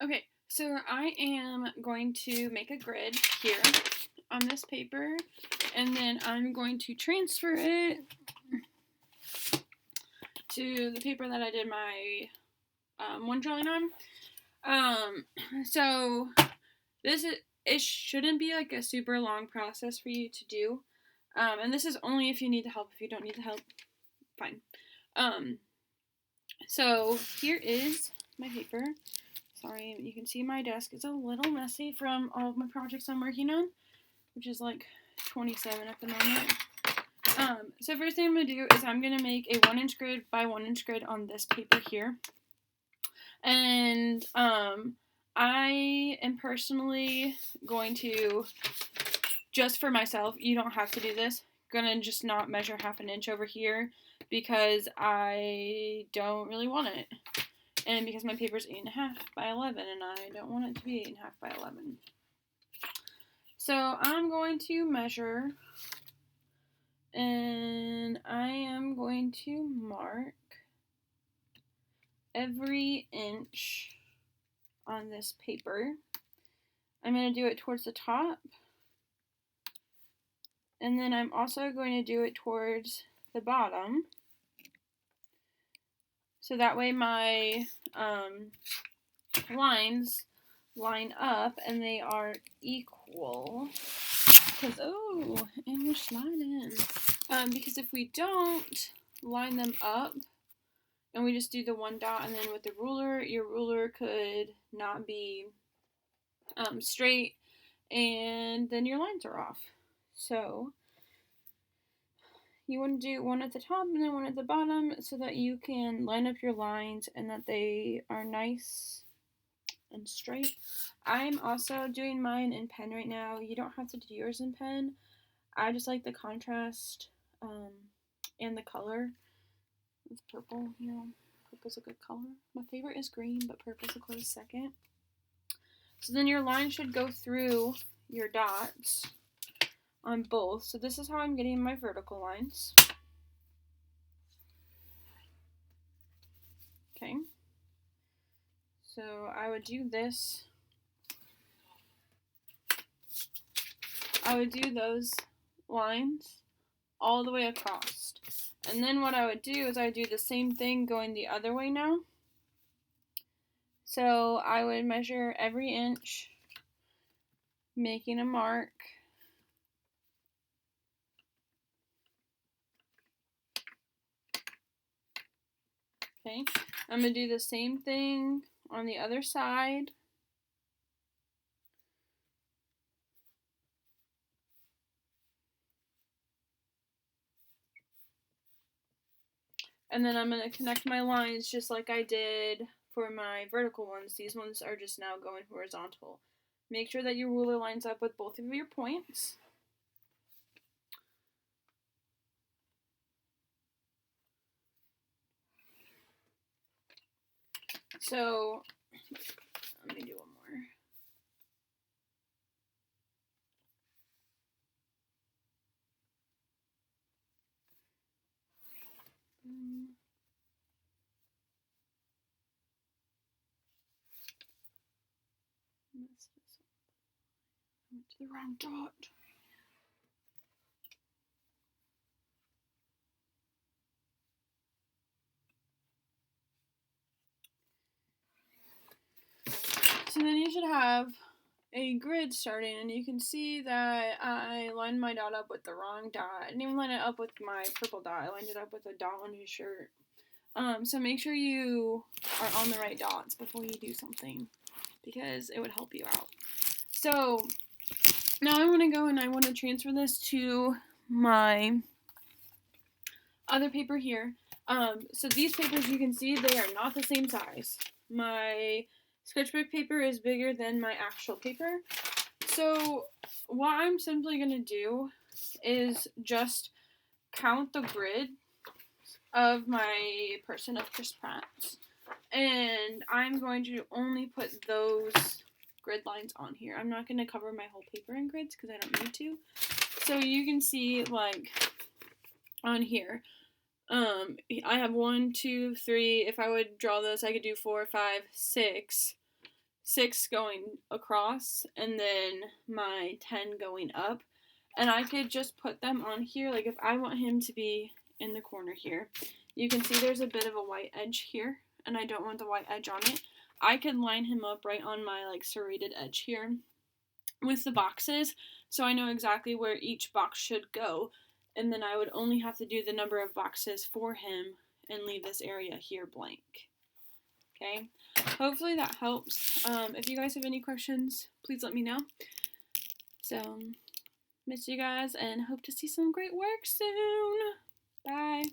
Okay, so I am going to make a grid here on this paper, and then I'm going to transfer it to the paper that I did my one drawing on. So it shouldn't be like a super long process for you to do, and this is only if you need the help. If you don't need the help, fine. So here is my paper. Sorry, you can see my desk is a little messy from all of my projects I'm working on, which is like 27 at the moment. So first thing I'm going to do is I'm going to make a 1-inch grid by 1-inch grid on this paper here. And I am personally going to, just for myself, you don't have to do this, gonna just not measure 1/2 inch over here because I don't really want it. And because my paper's 8.5 by 11 and I don't want it to be 8.5 by 11. So I'm going to measure and I am going to mark every inch on this paper. I'm going to do it towards the top, and then I'm also going to do it towards the bottom, so that way my lines line up and they are equal. Because, and we're sliding. Because if we don't line them up, and we just do the one dot, and then with the ruler, your ruler could not be straight, and then your lines are off. So you want to do one at the top and then one at the bottom so that you can line up your lines and that they are nice and straight. I'm also doing mine in pen right now. You don't have to do yours in pen. I just like the contrast and the color. It's purple, you know. Purple's a good color. My favorite is green, but purple's a close second. So then your line should go through your dots on both. So this is how I'm getting my vertical lines. Okay. So I would do this. I would do those lines all the way across. And then what I would do is I would do the same thing going the other way now. So I would measure every inch, making a mark. Okay, I'm going to do the same thing on the other side. And then I'm going to connect my lines just like I did for my vertical ones. These ones are just now going horizontal. Make sure that your ruler lines up with both of your points. So, let me do one more. I went to the wrong dot. So then you should have a grid starting, and you can see that I lined my dot up with the wrong dot. I didn't even line it up with my purple dot. I lined it up with a dot on his shirt. So make sure you are on the right dots before you do something, because it would help you out. So now I want to go and I want to transfer this to my other paper here. So these papers, you can see they are not the same size. My sketchbook paper is bigger than my actual paper. So what I'm simply going to do is just count the grid of my person of Chris Pratt. And I'm going to only put those grid lines on here. I'm not going to cover my whole paper in grids because I don't need to. So you can see, like, on here, I have 1, 2, 3. If I would draw those, I could do 4, 5, 6, 6 going across and then my 10 going up. And I could just put them on here, like if I want him to be in the corner here. You can see there's a bit of a white edge here, and I don't want the white edge on it. I could line him up right on my like serrated edge here with the boxes, so I know exactly where each box should go, and then I would only have to do the number of boxes for him and leave this area here blank. Okay, hopefully that helps. If you guys have any questions, please let me know. So, miss you guys and hope to see some great work soon. Bye.